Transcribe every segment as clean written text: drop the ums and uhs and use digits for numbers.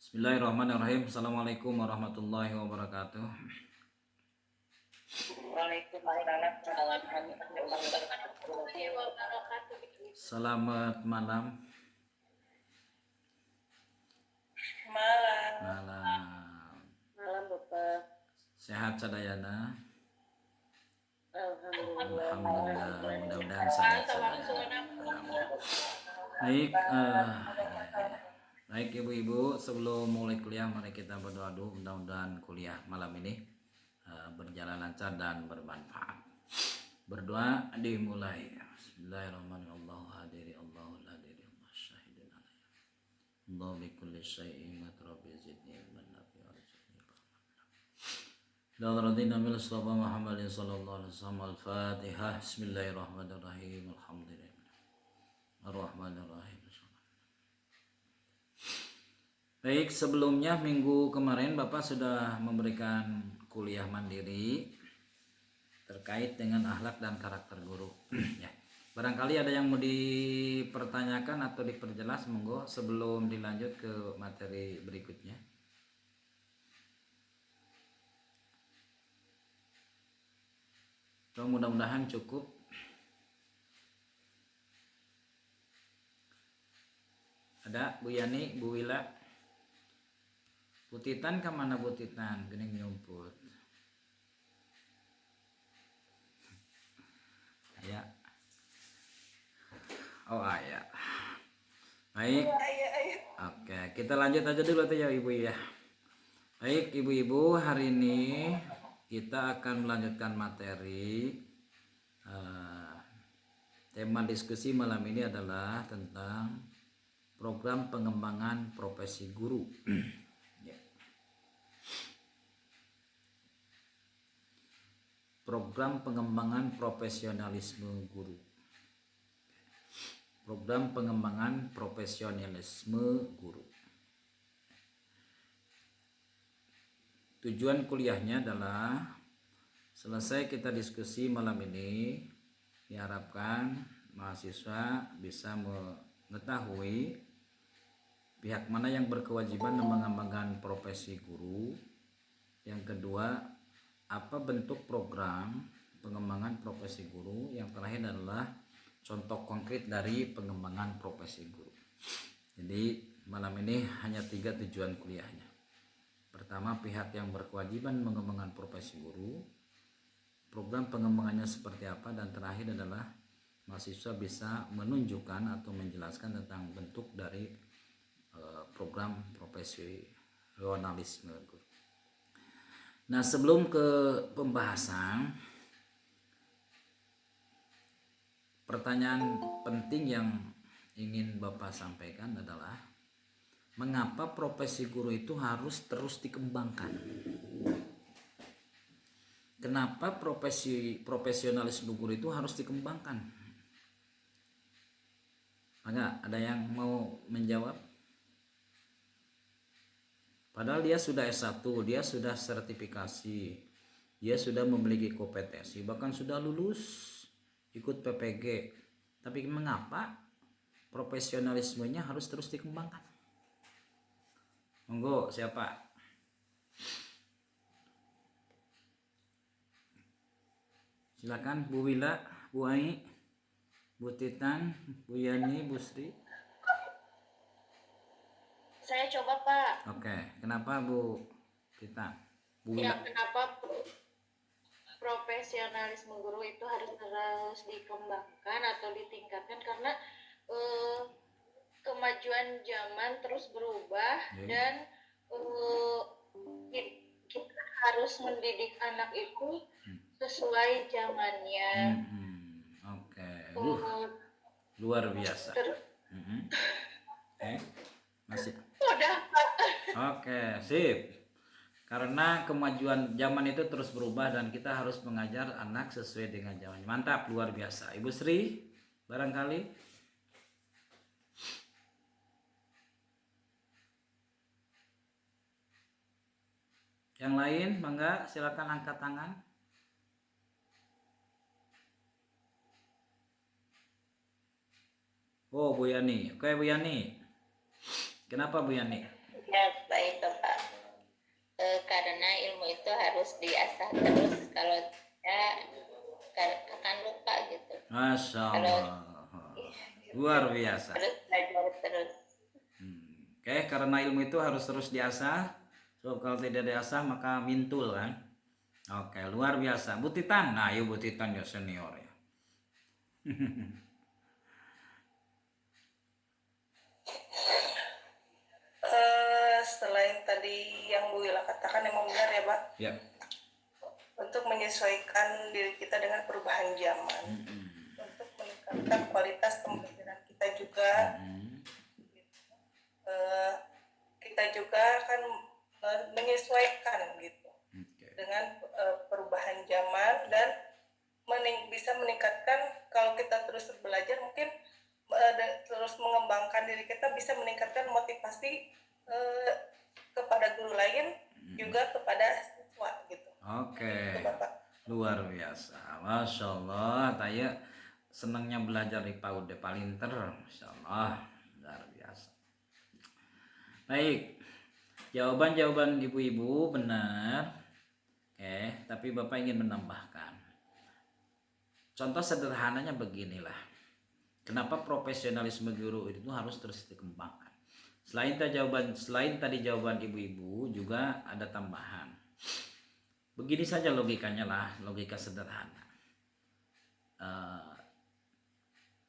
Bismillahirrahmanirrahim. Assalamualaikum warahmatullahi wabarakatuh. Waalaikumsalam warahmatullahi wabarakatuh. Selamat malam. Malam. Malam. Malam Bapak. Sehat sadayana? Alhamdulillah. Alhamdulillah. Mudah-mudahan sehat sadayana. Baik, baik ibu-ibu, sebelum mulai kuliah mari kita berdoa dulu. Mudah-mudahan kuliah malam ini berjalan lancar dan bermanfaat. Berdoa dimulai. Bismillahirrahmanirrahim. Allahul hadiri Allah syahidun alayhi. Allah bi kulli syai'in rabbi zidni ilman nafi warzuqni fahman. Radina bil Mustafa Muhammadin sallallahu alaihi wasallam. Al-Fatihah. Bismillahirrahmanirrahim. Alhamdulillah. Ar-Rahmanir-Rahim. Baik, sebelumnya minggu kemarin Bapak sudah memberikan kuliah mandiri terkait dengan akhlak dan karakter guru. Ya. Barangkali ada yang mau dipertanyakan atau diperjelas, monggo sebelum dilanjut ke materi berikutnya. So, mudah-mudahan cukup. Ada Bu Yani, Bu Wila. Butitan kemana Butitan? Gening nyumput. Ya. Oh ya. Baik. Oke, kita lanjut aja dulu tuh ya Ibu ya. Baik ibu-ibu, hari ini kita akan melanjutkan materi. Tema diskusi malam ini adalah tentang program pengembangan profesi guru. Ya. Program pengembangan profesionalisme guru. Program pengembangan profesionalisme guru. Tujuan kuliahnya adalah selesai kita diskusi malam ini, diharapkan mahasiswa bisa mengetahui pihak mana yang berkewajiban mengembangkan profesi guru. Yang kedua, apa bentuk program pengembangan profesi guru. Yang terakhir adalah contoh konkret dari pengembangan profesi guru. Jadi malam ini hanya 3 tujuan kuliahnya. Pertama, pihak yang berkewajiban mengembangkan profesi guru, program pengembangannya seperti apa, dan terakhir adalah mahasiswa bisa menunjukkan atau menjelaskan tentang bentuk dari program profesionalisme guru. Nah, sebelum ke pembahasan, pertanyaan penting yang ingin Bapak sampaikan adalah mengapa profesi guru itu harus terus dikembangkan? Kenapa profesionalisme guru itu harus dikembangkan? Maka ada yang mau menjawab? Padahal dia sudah S1, dia sudah sertifikasi, dia sudah memiliki kompetensi, bahkan sudah lulus ikut PPG. Tapi mengapa profesionalismenya harus terus dikembangkan? Monggo, siapa? Silakan Bu Wila, Bu Ai, Bu Titan, Bu Yani, Bu Sri. Saya coba Pak. Oke, kenapa Bu Titan? Bu Ya, Wila. kenapa profesionalisme guru itu harus terus dikembangkan atau ditingkatkan? Karena kemajuan zaman terus berubah. Dan kita harus mendidik anak itu sesuai zamannya. Oke. Luar biasa. Masih. Udah Pak. Oke, sip. Karena kemajuan zaman itu terus berubah dan kita harus mengajar anak sesuai dengan zaman. Mantap, luar biasa. Ibu Sri, barangkali. Yang lain, mangga silakan angkat tangan. Oh, Bu Yani. Oke, Bu Yani. Kenapa Bu Yani? Ya, baik Bapak. Karena ilmu itu harus diasah terus, kalau tidak akan lupa gitu. Masya Kalau Allah, luar biasa. harus belajar terus. Oke, karena ilmu itu harus terus diasah. So, kalau tidak diasah maka mintul kan. Oke, luar biasa. Bu Titan, nah yuk Bu Titan ya senior ya. Selain tadi yang Bu Wila katakan emang benar ya Pak, Ya. untuk menyesuaikan diri kita dengan perubahan zaman, untuk meningkatkan kualitas pembelajaran kita juga, kita juga akan menyesuaikan gitu dengan perubahan zaman, dan bisa meningkatkan, kalau kita terus belajar mungkin terus mengembangkan diri kita, bisa meningkatkan motivasi kepada guru lain, juga kepada siswa gitu. Oke, Gitu, Bapak. luar biasa. Masya Allah, Taya senangnya belajar di PAUD Palinter. Masya Allah, luar biasa. Baik, jawaban-jawaban ibu-ibu benar. Oke, tapi Bapak ingin menambahkan. Contoh sederhananya beginilah. Kenapa profesionalisme guru itu harus terus dikembangkan? Selain tadi jawaban ibu-ibu, juga ada tambahan. Begini saja logikanya lah, logika sederhana.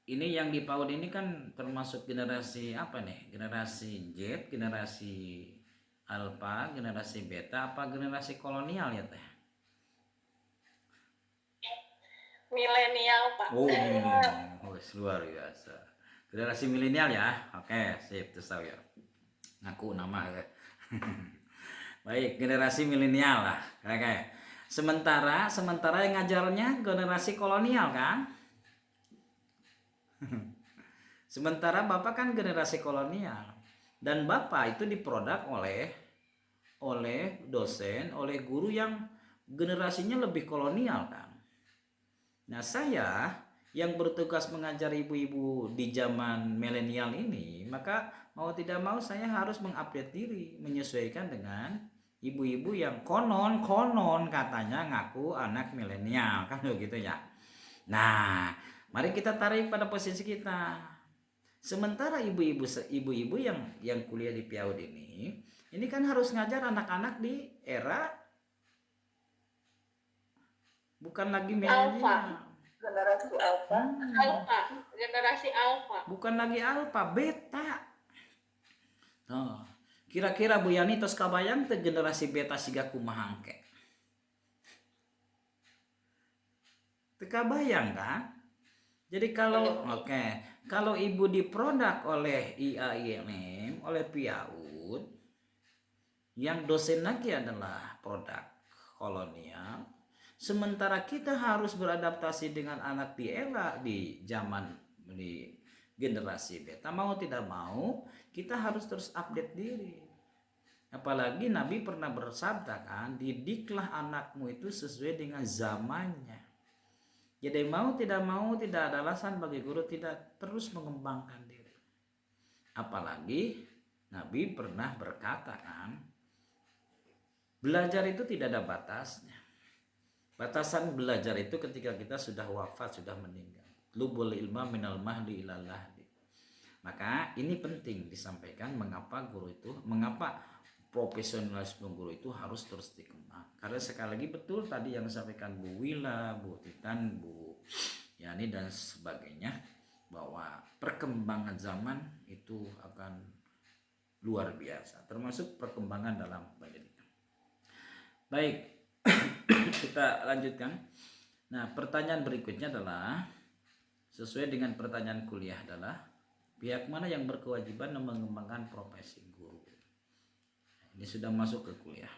Ini yang di PAUD ini kan termasuk generasi apa nih? Generasi Z, generasi Alpha, generasi Beta, apa generasi kolonial ya teh? Milenial Pak. Oh, milenial. Luar biasa. Generasi milenial ya. Oke, sip, terus tahu ya. Ngaku nama ya. Baik, generasi milenial lah. Oke. Sementara yang ngajarnya generasi kolonial kan? Sementara Bapak kan generasi kolonial. Dan Bapak itu diproduk oleh dosen, oleh guru yang generasinya lebih kolonial kan. Nah, saya yang bertugas mengajar ibu-ibu di zaman milenial ini, maka mau tidak mau saya harus mengupdate diri, menyesuaikan dengan ibu-ibu yang konon katanya ngaku anak milenial kan begitu ya. Nah, mari kita tarik pada posisi kita. Sementara ibu-ibu yang kuliah di PAUD ini kan harus ngajar anak-anak di era bukan lagi milenial. Generasi Alpha. Alpha, generasi Alpha. Bukan lagi Alpha, Beta. Nah, kira-kira Bu Yani tos kabayang teh generasi Beta siga kumaha engke? Teu kabayang kan? Jadi kalau ibu diproduk oleh IAIN, oleh PAUD, yang dosen lagi adalah produk kolonial, sementara kita harus beradaptasi dengan anak di era di generasi Beta, mau tidak mau kita harus terus update diri. Apalagi Nabi pernah bersabda kan, didiklah anakmu itu sesuai dengan zamannya. Jadi mau tidak ada alasan bagi guru tidak terus mengembangkan diri. Apalagi Nabi pernah berkata kan, belajar itu tidak ada batasnya. Batasan belajar itu ketika kita sudah wafat, sudah meninggal. Lubul ilma minal mahdi ilal lahdi. Maka ini penting disampaikan mengapa profesionalisme guru itu harus terus dikembang. Karena sekali lagi betul tadi yang disampaikan Bu Wila, Bu Titan, Bu Yani dan sebagainya, bahwa perkembangan zaman itu akan luar biasa, termasuk perkembangan dalam pendidikan. Baik, kita lanjutkan. Nah, pertanyaan berikutnya adalah sesuai dengan pertanyaan kuliah adalah pihak mana yang berkewajiban mengembangkan profesi guru. Ini sudah masuk ke kuliah.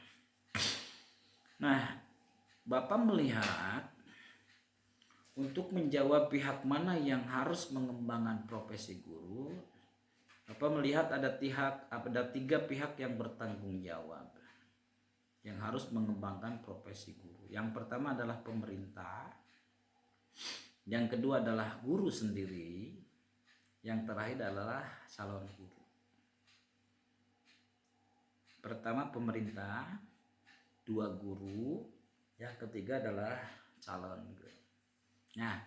Nah, Bapak melihat untuk menjawab pihak mana yang harus mengembangkan profesi guru, Bapak melihat ada 3 pihak yang bertanggung jawab yang harus mengembangkan profesi guru. Yang pertama adalah pemerintah, yang kedua adalah guru sendiri, yang terakhir adalah calon guru. pertama pemerintah, dua guru, yang ketiga adalah calon guru. Nah,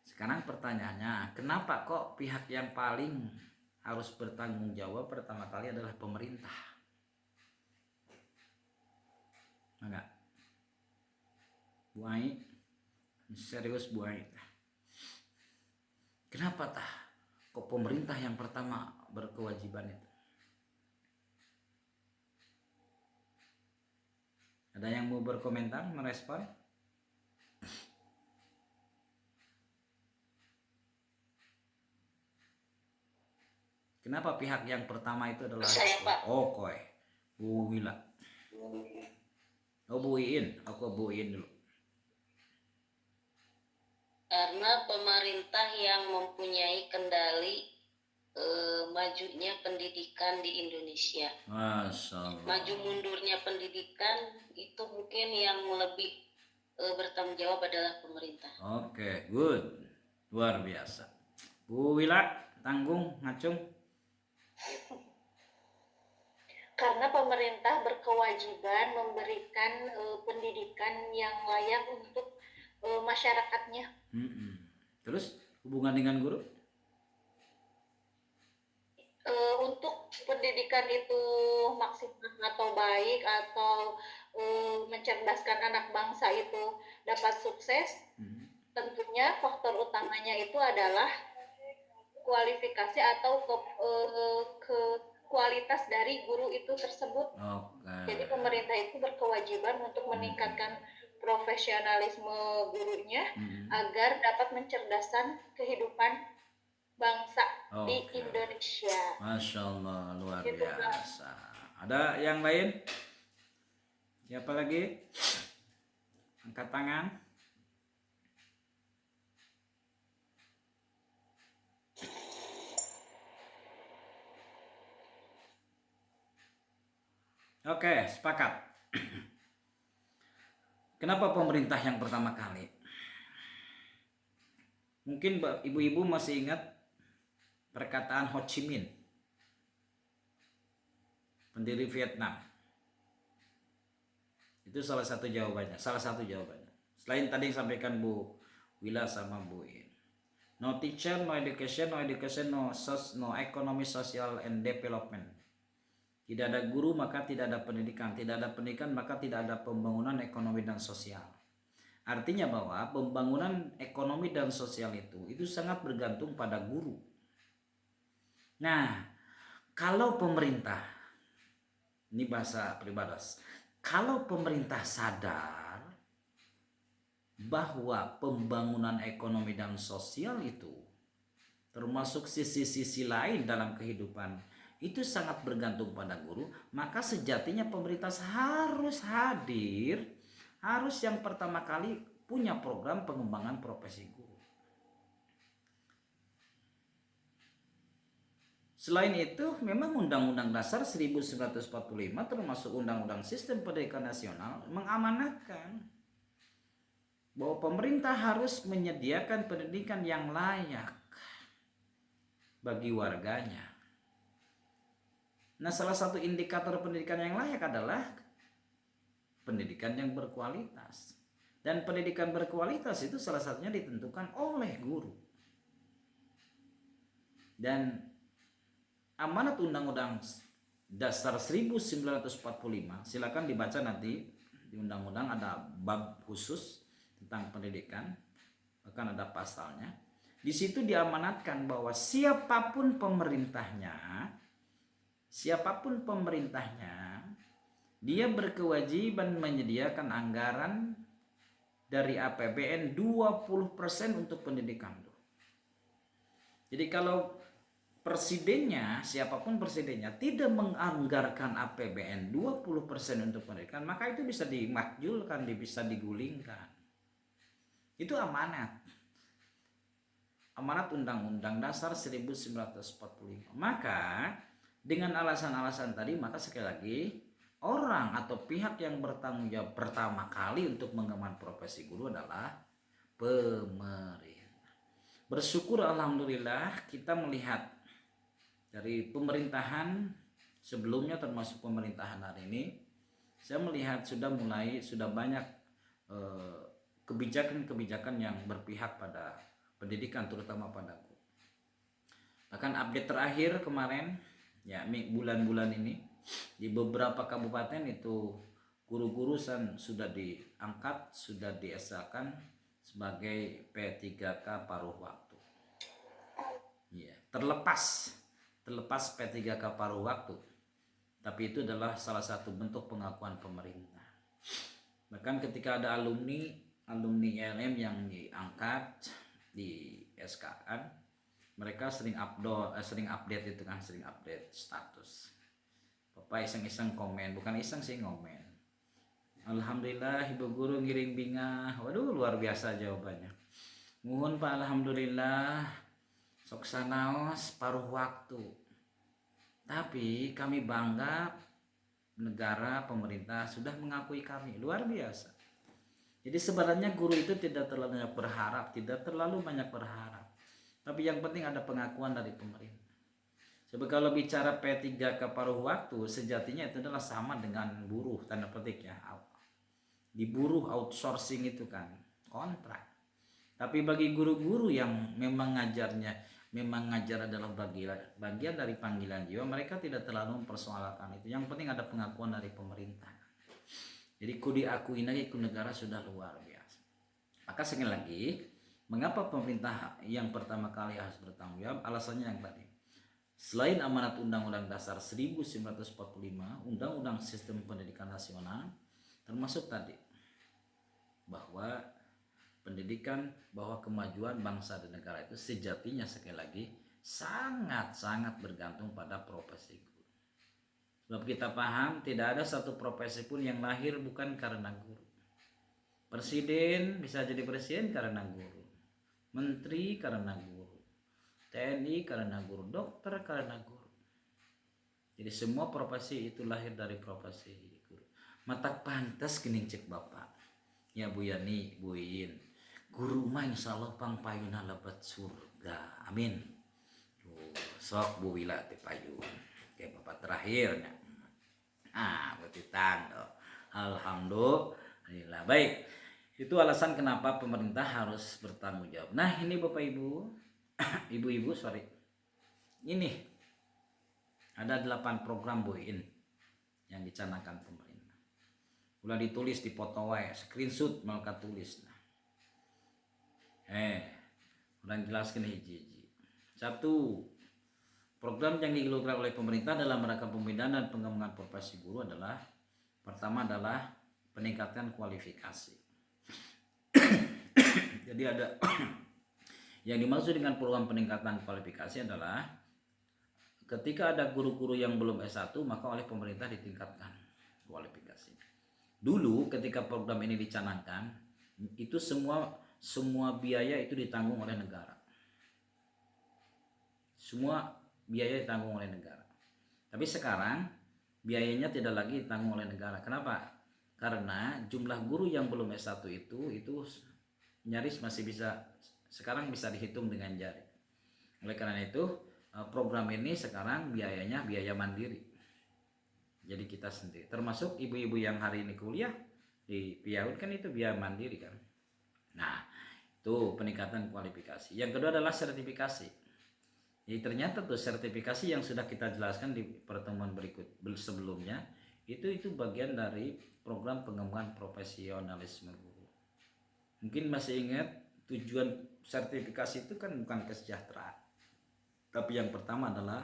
sekarang pertanyaannya, kenapa kok pihak yang paling harus bertanggung jawab pertama kali adalah pemerintah? Enggak? Bu Ai, serius Bu Ai. Kenapa tah? Kok pemerintah yang pertama berkewajiban itu? Ada yang mau berkomentar, merespon? Kenapa pihak yang pertama itu adalah Saya, Pak. Oh, koy. Bu Wila. Oh, Bu Iin. Aku Bu Iin dulu. Karena pemerintah yang mempunyai kendali majunya pendidikan di Indonesia. Masya Allah. Maju mundurnya pendidikan itu mungkin yang lebih bertanggung jawab adalah pemerintah. Oke, good. Luar biasa. Bu Wila, tanggung, ngacung. Karena pemerintah berkewajiban memberikan pendidikan yang layak untuk masyarakatnya. Terus hubungan dengan guru? Untuk pendidikan itu maksimal atau baik atau mencerdaskan anak bangsa itu dapat sukses, tentunya faktor utamanya itu adalah kualifikasi atau kualitas dari guru itu tersebut. Okay. Jadi pemerintah itu berkewajiban untuk meningkatkan profesionalisme gurunya agar dapat mencerdaskan kehidupan bangsa di Indonesia. Masya Allah, luar biasa. Ada yang lain? Siapa lagi? Angkat tangan. Oke, sepakat. Kenapa pemerintah yang pertama kali? Mungkin ibu-ibu masih ingat perkataan Ho Chi Minh, pendiri Vietnam. Itu salah satu jawabannya. Selain tadi yang sampaikan Bu Wila sama Bu In. No teacher, no education, no economy, social and development. Tidak ada guru maka tidak ada pendidikan. Tidak ada pendidikan maka tidak ada pembangunan ekonomi dan sosial. Artinya bahwa pembangunan ekonomi dan sosial itu sangat bergantung pada guru. Nah, kalau pemerintah, ini bahasa peribahasa, kalau pemerintah sadar bahwa pembangunan ekonomi dan sosial itu termasuk sisi-sisi lain dalam kehidupan itu sangat bergantung pada guru, maka sejatinya pemerintah harus hadir, harus yang pertama kali punya program pengembangan profesi guru. Selain itu, memang Undang-Undang Dasar 1945 termasuk Undang-Undang Sistem Pendidikan Nasional mengamanatkan bahwa pemerintah harus menyediakan pendidikan yang layak bagi warganya. Nah, salah satu indikator pendidikan yang layak adalah pendidikan yang berkualitas. Dan pendidikan berkualitas itu salah satunya ditentukan oleh guru. Dan amanat Undang-Undang Dasar 1945, silakan dibaca nanti di undang-undang ada bab khusus tentang pendidikan, bahkan ada pasalnya. Di situ diamanatkan bahwa siapapun pemerintahnya, dia berkewajiban menyediakan anggaran dari APBN 20% untuk pendidikan. Jadi kalau presidennya, siapapun presidennya tidak menganggarkan APBN 20% untuk pendidikan, maka itu bisa dimakjulkan, bisa digulingkan. Itu amanat Undang-Undang Dasar 1945. Maka dengan alasan-alasan tadi, maka sekali lagi orang atau pihak yang bertanggung jawab pertama kali untuk mengembangkan profesi guru adalah pemerintah. Bersyukur alhamdulillah kita melihat dari pemerintahan sebelumnya termasuk pemerintahan hari ini, saya melihat sudah banyak kebijakan-kebijakan yang berpihak pada pendidikan, terutama pada guru. Bahkan update terakhir kemarin, ya bulan-bulan ini, di beberapa kabupaten itu guru-guru sudah diangkat, sudah diesakan sebagai P3K paruh waktu. Ya, terlepas P3K paruh waktu, tapi itu adalah salah satu bentuk pengakuan pemerintah. Bahkan ketika ada alumni ILM yang diangkat di SKN, mereka sering update itu kan, sering update status. Bapak iseng-iseng komen, bukan iseng sih, ngomen. Alhamdulillah ibu guru ngiring bingah. Waduh, luar biasa jawabannya. Muhun Pak, alhamdulillah sok sanaos paruh waktu. Tapi kami bangga negara, pemerintah sudah mengakui kami. Luar biasa. Jadi sebenarnya guru itu tidak terlalu banyak berharap. Tapi yang penting ada pengakuan dari pemerintah. Sebab kalau bicara P3K paruh waktu, sejatinya itu adalah sama dengan buruh, tanda petik ya. Di buruh outsourcing itu kan kontrak. Tapi bagi guru-guru yang memang ngajar adalah bagian dari panggilan jiwa, mereka tidak terlalu mempersoalkan itu. Yang penting ada pengakuan dari pemerintah. Jadi ku diakui lagi ku negara sudah luar biasa. Maka sekali lagi, mengapa pemerintah yang pertama kali harus bertanggung jawab? Alasannya yang tadi. Selain amanat Undang-Undang Dasar 1945, Undang-Undang Sistem Pendidikan Nasional, termasuk tadi bahwa pendidikan, bahwa kemajuan bangsa dan negara itu sejatinya sekali lagi sangat-sangat bergantung pada profesi guru. Sebab kita paham tidak ada satu profesi pun yang lahir bukan karena guru. Presiden bisa jadi presiden karena guru, menteri karena guru, TNI karena guru, dokter karena guru. Jadi semua profesi itu lahir dari profesi guru. Mata pantas kening cek bapak, ya Bu Yani, Bu Iin, guru mah insya Allah pangpayuna lebat surga, amin. Sok Bu Wila teh payun, kayak bapak terakhirnya. Betitang do. Alhamdulillah. Baik, itu alasan kenapa pemerintah harus bertanggung jawab. Nah ini Bapak Ibu, ibu-ibu sorry, ini ada 8 program Bu Iin yang dicanangkan pemerintah. Ulah ditulis di foto wae, screenshot malaikat tulis. Nah. Udah jelaskan hiji-hiji. 1. Program yang digelurkan oleh pemerintah dalam rangka pembinaan dan pengembangan profesi guru adalah, pertama adalah peningkatan kualifikasi. Jadi ada yang dimaksud dengan program peningkatan kualifikasi adalah ketika ada guru-guru yang belum S1 maka oleh pemerintah ditingkatkan kualifikasi. Dulu ketika program ini dicanangkan itu semua biaya itu ditanggung oleh negara. Semua biaya ditanggung oleh negara. Tapi sekarang biayanya tidak lagi ditanggung oleh negara. Kenapa? Karena jumlah guru yang belum S1 itu nyaris masih sekarang bisa dihitung dengan jari. Oleh karena itu program ini sekarang biayanya biaya mandiri. Jadi kita sendiri, termasuk ibu-ibu yang hari ini kuliah di PIAUD kan itu biaya mandiri kan. Nah, itu peningkatan kualifikasi. Yang kedua adalah sertifikasi. Jadi ternyata tuh sertifikasi yang sudah kita jelaskan di pertemuan sebelumnya itu bagian dari program pengembangan profesionalisme guru. Mungkin masih ingat tujuan sertifikasi itu kan bukan kesejahteraan, tapi yang pertama adalah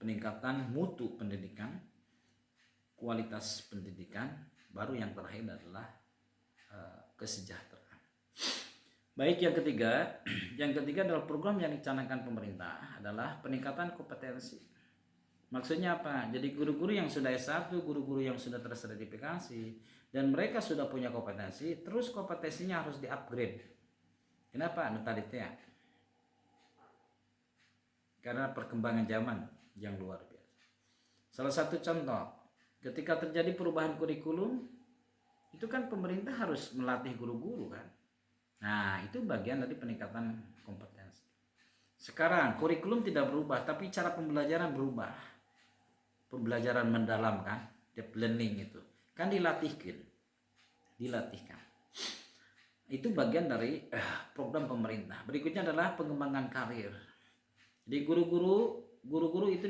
peningkatan mutu pendidikan, kualitas pendidikan, baru yang terakhir adalah kesejahteraan. Baik, yang ketiga adalah program yang dicanangkan pemerintah adalah peningkatan kompetensi. Maksudnya apa? Jadi guru-guru yang sudah S1, guru-guru yang sudah tersertifikasi dan mereka sudah punya kompetensi, terus kompetensinya harus di-upgrade. Kenapa? Tadi ya. Karena perkembangan zaman yang luar biasa. Salah satu contoh, ketika terjadi perubahan kurikulum, itu kan pemerintah harus melatih guru-guru kan. Nah, itu bagian dari peningkatan kompetensi. Sekarang kurikulum tidak berubah, tapi cara pembelajaran berubah. pembelajaran mendalam kan, deep learning itu kan dilatihkan. Itu bagian dari program pemerintah. Berikutnya adalah pengembangan karir. Jadi guru-guru itu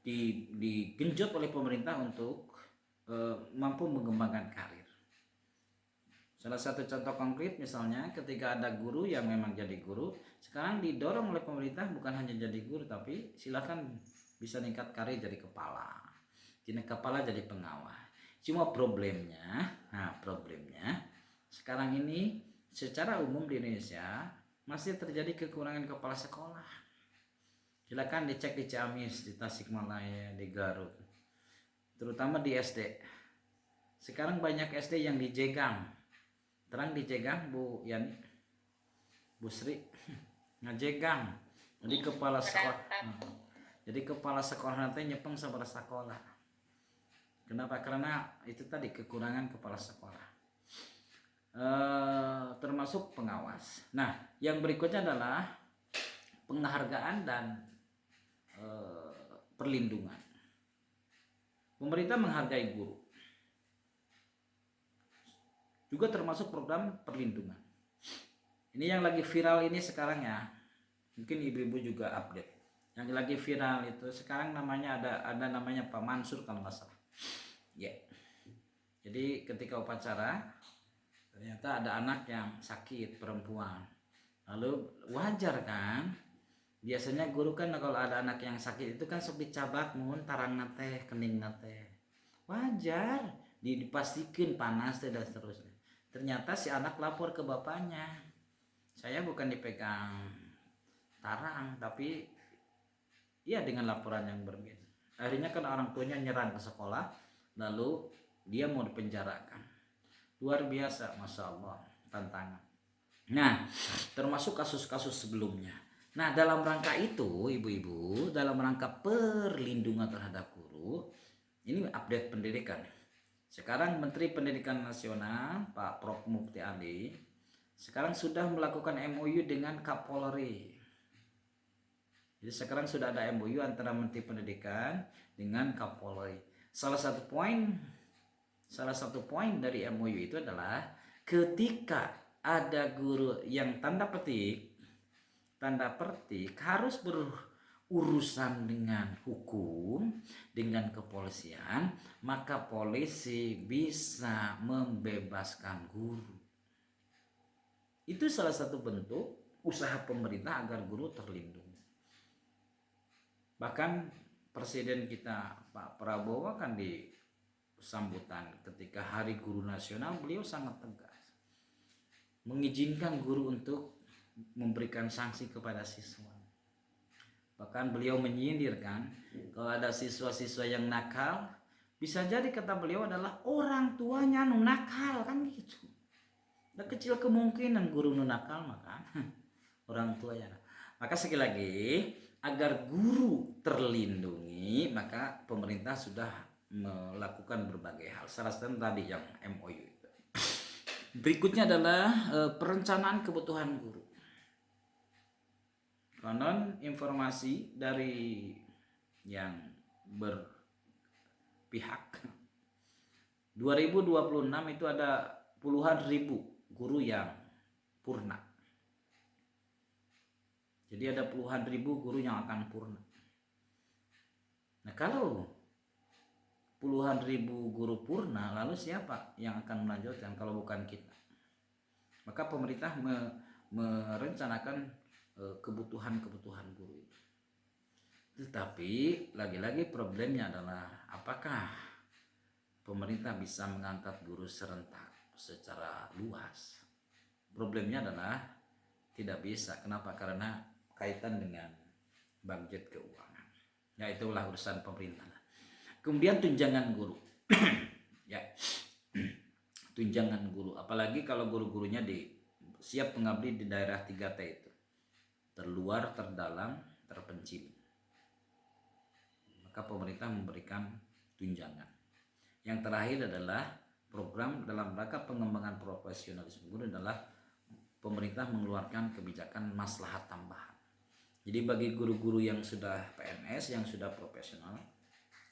digenjot oleh pemerintah untuk mampu mengembangkan karir. Salah satu contoh konkret misalnya ketika ada guru yang memang jadi guru, sekarang didorong oleh pemerintah bukan hanya jadi guru, tapi silakan bisa meningkat karir jadi kepala. Jadi kepala jadi pengawas. Cuma problemnya sekarang ini secara umum di Indonesia masih terjadi kekurangan kepala sekolah. Silakan dicek di Ciamis, di Tasikmalaya, di Garut, terutama di SD. Sekarang banyak SD yang dijegang. Terang dijegang Bu Yani, Bu Sri, ngajegang. Jadi kepala sekolah. Jadi kepala sekolah nanti nyepeng sama sekolah. Kenapa? Karena itu tadi kekurangan kepala sekolah. Termasuk pengawas. Nah, yang berikutnya adalah penghargaan dan perlindungan. Pemerintah menghargai guru. Juga termasuk program perlindungan. Ini yang lagi viral ini sekarang ya. Mungkin ibu-ibu juga update. Yang lagi viral itu sekarang namanya ada namanya Pak Mansur kalau nggak salah. Ya. Jadi ketika upacara ternyata ada anak yang sakit, perempuan. Lalu wajar kan? Biasanya guru kan kalau ada anak yang sakit itu kan sok dicabat mun tarang nate, kening nate. Wajar, dipastikan panas dan seterusnya. Ternyata si anak lapor ke bapaknya. Saya bukan dipegang tarang, tapi ya dengan laporan yang berbeda. Akhirnya kan orang tuanya nyerang ke sekolah, lalu dia mau dipenjarakan. Luar biasa, Masya Allah, tantangan. Nah, termasuk kasus-kasus sebelumnya. Nah, dalam rangka itu, ibu-ibu, dalam rangka perlindungan terhadap guru, ini update pendidikan. Sekarang Menteri Pendidikan Nasional, Pak Prof. Mufti Ali, sekarang sudah melakukan MOU dengan Kapolri. Jadi sekarang sudah ada MOU antara Menteri Pendidikan dengan Kapolri. Salah satu poin dari MOU itu adalah ketika ada guru yang tanda petik harus berurusan dengan hukum, dengan kepolisian, maka polisi bisa membebaskan guru. Itu salah satu bentuk usaha pemerintah agar guru terlindungi. Bahkan Presiden kita Pak Prabowo kan di sambutan ketika Hari Guru Nasional beliau sangat tegas mengizinkan guru untuk memberikan sanksi kepada siswa. Bahkan beliau menyindir kan, kalau ada siswa-siswa yang nakal, bisa jadi kata beliau adalah orang tuanya nu nakal kan gitu. Nah, kecil kemungkinan guru nu nakal maka orang tuanya. Maka sekali lagi agar guru terlindungi, maka pemerintah sudah melakukan berbagai hal. Salah satu tadi yang MOU itu. Berikutnya adalah perencanaan kebutuhan guru. Konon informasi dari yang berpihak 2026 itu ada puluhan ribu guru yang purna. Jadi ada puluhan ribu guru yang akan purna. Nah, kalau puluhan ribu guru purna, lalu siapa yang akan melanjutkan kalau bukan kita? Maka pemerintah merencanakan kebutuhan guru itu. Tetapi lagi-lagi problemnya adalah apakah pemerintah bisa mengangkat guru serentak secara luas? Problemnya adalah tidak bisa. Kenapa? Karena kaitan dengan budget keuangan. Ya, itulah urusan pemerintah. Kemudian tunjangan guru. Ya. Tunjangan guru, apalagi kalau guru-gurunya siap mengabdi di daerah 3T itu. Terluar, terdalam, terpencil. Maka pemerintah memberikan tunjangan. Yang terakhir adalah program dalam rangka pengembangan profesionalisme guru adalah pemerintah mengeluarkan kebijakan maslahat tambahan. Jadi bagi guru-guru yang sudah PNS, yang sudah profesional,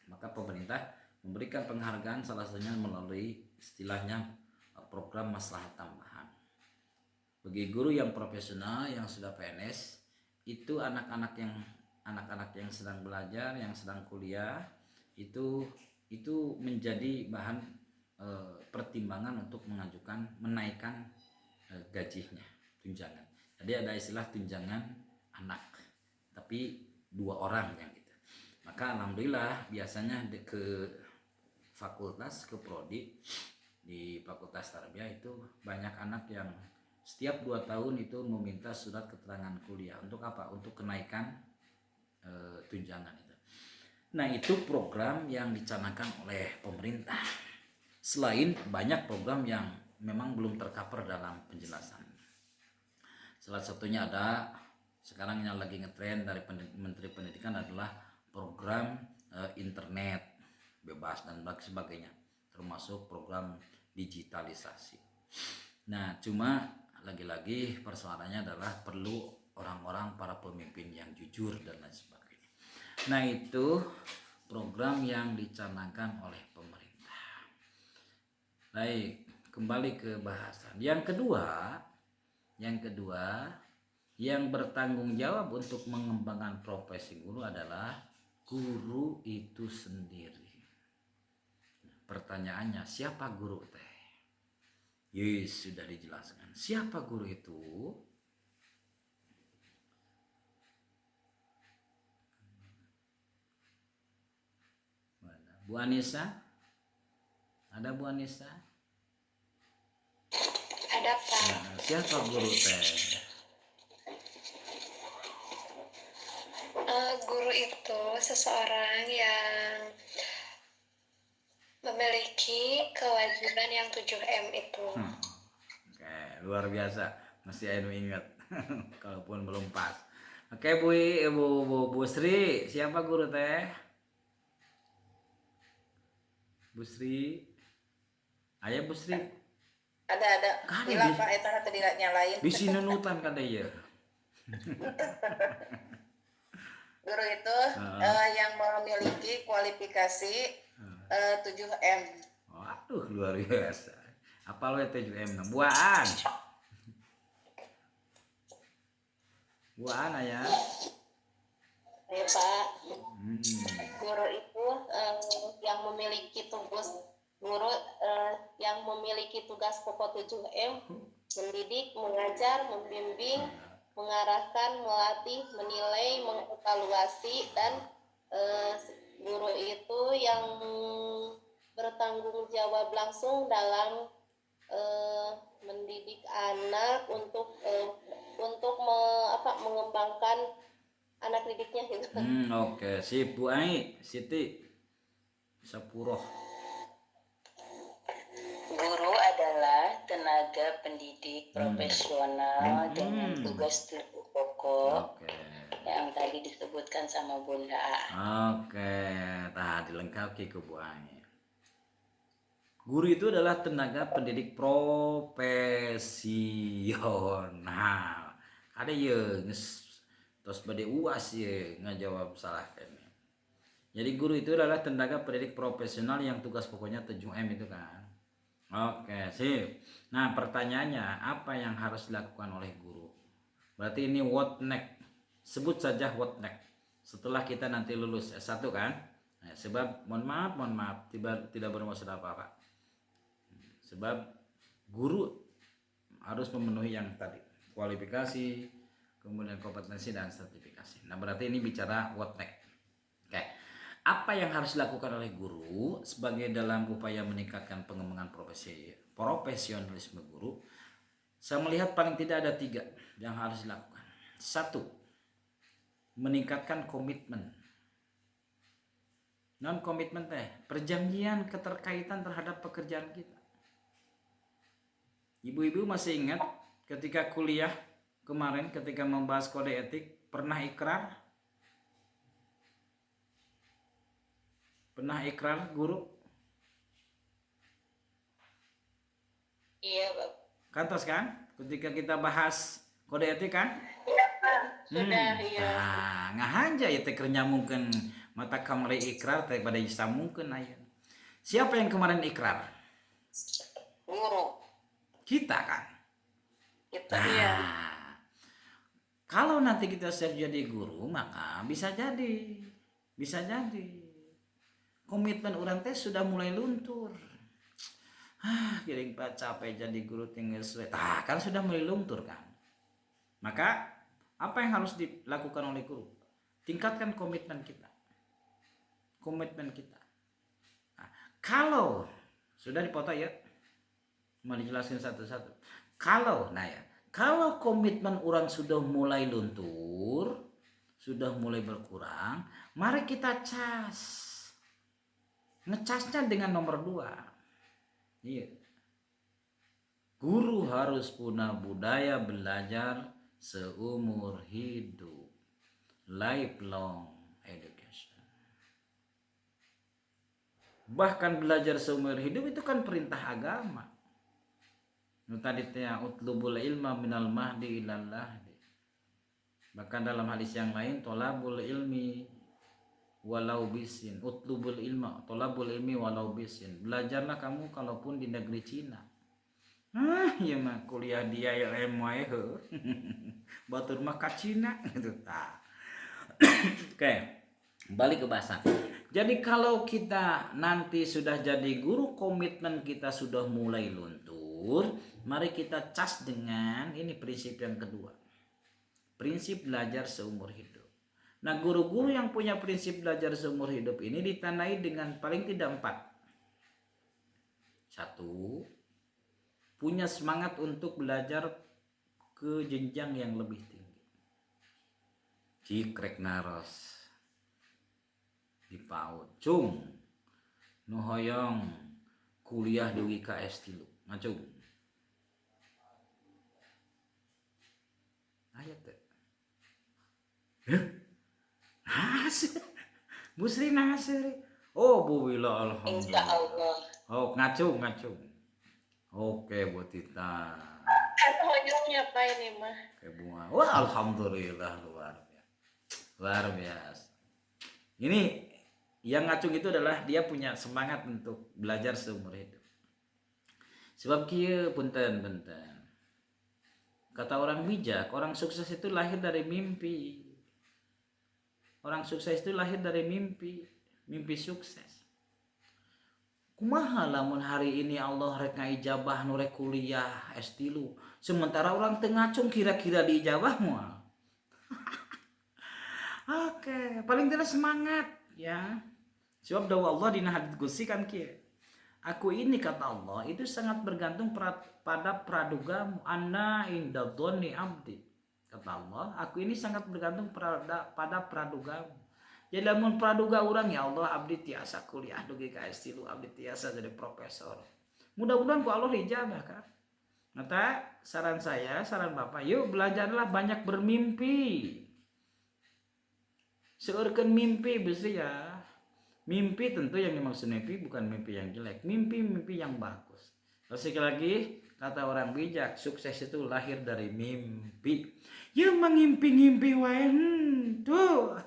Maka pemerintah memberikan penghargaan salah satunya melalui istilahnya program maslahat tambahan. Bagi guru yang profesional yang sudah PNS, itu anak-anak yang sedang belajar, yang sedang kuliah itu menjadi bahan pertimbangan untuk menaikkan gajinya, tunjangan. Jadi ada istilah tunjangan anak, tapi 2 orang yang gitu. Maka alhamdulillah biasanya ke fakultas, ke prodi di Fakultas Tarbiyah itu banyak anak yang setiap 2 tahun itu meminta surat keterangan kuliah. Untuk apa? Untuk kenaikan tunjangan itu. Nah, itu program yang dicanangkan oleh pemerintah. Selain banyak program yang memang belum tercover dalam penjelasan. Salah satunya ada sekarang yang lagi ngetren dari Menteri Pendidikan adalah program internet bebas dan sebagainya, termasuk program digitalisasi. Nah, cuma lagi-lagi persoalannya adalah perlu orang-orang para pemimpin yang jujur dan lain sebagainya. Nah, itu program yang dicanangkan oleh pemerintah. Baik, kembali ke bahasan. Yang kedua yang bertanggung jawab untuk mengembangkan profesi guru adalah guru itu sendiri. Pertanyaannya, siapa guru teh? Yes, sudah dijelaskan. Siapa guru itu? Bu Anissa? Ada Bu Anissa? Ada Pak. Nah, siapa guru teh? Guru itu seseorang yang memiliki kewajiban yang 7M itu. Oke, luar biasa. Masih Ainu ingat. Kalaupun belum pas. Oke, Bu Sri, siapa guru teh? Bu Sri. Aya Bu Sri. Ada. Kan Bilang Pak eta tadi nyalain. Bisi nunutan kada ya. Guru itu yang memiliki kualifikasi 7M. Waduh, luar biasa. Apal we 7M buaan. Buaan aya. Ya Pak. Guru itu yang memiliki tugas pokok 7M, mendidik, mengajar, membimbing, mengarahkan, melatih, menilai, mengevaluasi, dan guru itu yang bertanggung jawab langsung dalam mendidik anak untuk mengembangkan anak didiknya gitu. Oke, sip Bu Ai, Siti Sapuroh. Guru adalah tenaga pendidik profesional dengan tugas pokok yang tadi disebutkan sama Bunda. Oke, tadi dilengkapi ke Bu Ai. Guru itu adalah tenaga pendidik profesional. Ada ya terus bade UAS ya ngajawab salah kan. Jadi guru itu adalah tenaga pendidik profesional yang tugas pokoknya 7M itu kan. Oke, sip. Nah, pertanyaannya, apa yang harus dilakukan oleh guru? Berarti ini what next. Sebut saja what next. Setelah kita nanti lulus S1 kan? Nah, sebab mohon maaf, tidak bermaksud apa-apa. Sebab guru harus memenuhi yang tadi, kualifikasi, kemudian kompetensi dan sertifikasi. Nah, berarti ini bicara what next. Oke. Apa yang harus dilakukan oleh guru sebagai dalam upaya meningkatkan pengembangan profesionalisme guru? Saya melihat paling tidak ada 3 yang harus dilakukan. 1, meningkatkan komitmen. Non komitmen teh perjanjian keterkaitan terhadap pekerjaan kita. Ibu-ibu masih ingat ketika kuliah kemarin ketika membahas kode etik pernah ikrar? Pernah ikrar guru? Iya Pak. Kantos kan? Ketika kita bahas kode etik kan? Sudah, iya. Nah, ngahanja ya teh nyamungkeun mata kamari ikrar daripada disambungkeun aya. Siapa yang kemarin ikrar? Guru. Kita kan. Kita Nah, kalau nanti kita siap jadi guru, maka bisa jadi komitmen orang teh sudah mulai luntur. Giring Pak capek jadi guru tinggal suwe. Kan sudah mulai luntur kan. Maka apa yang harus dilakukan oleh guru? Tingkatkan komitmen kita. Nah, kalau sudah dipotong ya, mau dijelasin satu-satu. Kalau komitmen orang sudah mulai luntur, sudah mulai berkurang, mari kita cas. Ngecasnya dengan nomor 2. Iya. Guru harus punya budaya belajar seumur hidup. Lifelong education. Bahkan belajar seumur hidup itu kan perintah agama. Tadi utlubul ilma minal mahdi ilal lahdi. Bahkan dalam hadis yang lain tolabul ilmi walau bisin, utlubul ilma tolabul ilmi walau bisin. Belajarlah kamu kalaupun di negeri Cina. Ya mah kuliah dia ILM wae heuh. Batur mah ka Cina gitu tah. Oke, balik ke bahasa. Jadi kalau kita nanti sudah jadi guru, komitmen kita sudah mulai luntur, mari kita cas dengan ini prinsip yang kedua. Prinsip belajar seumur hidup. Nah, guru-guru yang punya prinsip belajar seumur hidup ini ditandai dengan paling tidak 4. 1, punya semangat untuk belajar ke jenjang yang lebih tinggi. Cikrek naros di PAUD. Cung nu hoyong kuliah di UKS 3. Ngacung. Aya teh. Busri nasir. Oh, Bu Wila alhamdulillah. Insyaallah. Oh, ngacung. Oke, Bu Tita. Hoyongnya apa ini mah? Oke, Bunga. Wah, alhamdulillah luar biasa. Ini yang ngacung itu adalah dia punya semangat untuk belajar seumur hidup. Sebab kieu punten. Kata orang bijak, orang sukses itu lahir dari mimpi. Orang sukses itu lahir dari mimpi sukses. Kumaha lamun hari ini Allah rek ngaijabah nu rek kuliah S3, sementara orang teu ngacung kira-kira diijabah moal. Oke, paling tidak semangat ya. Sebab dawa Allah dina hadits qudsi kan kieu. Aku ini kata Allah itu sangat bergantung pada pradugamu. Anna inda dhonni abdi. Kata Allah, aku ini sangat bergantung pada pradugamu. Jadi lamun praduga orang ya Allah abdi tiasa kuliah dugi ka S3, abdi tiasa jadi profesor. Mudah-mudahan ku Allah ijabah kan. Maka saran Bapak, yuk belajarlah banyak bermimpi. Seurkeun mimpi besri ya. Mimpi tentu yang dimaksud mimpi bukan mimpi yang jelek, mimpi yang bagus. Terus sekali lagi kata orang bijak, sukses itu lahir dari mimpi. Ya mengimpi-ngimpi wae tuh.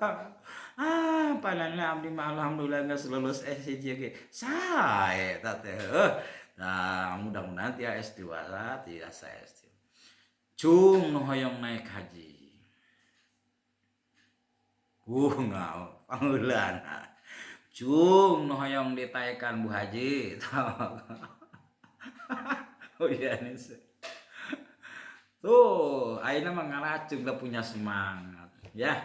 Pananna abdi mah alhamdulillah geus lulus S1 ge. Sae tah teh. Nah, mudah-mudahan tia S2 lah, tiasa S3. Cung nu hoyong naik haji. Ngau pangulan. Cung nu hoyong ditaekan Bu Haji. Oh iya nih. Tuh, ayeuna mah ngalacung da punya semangat, ya.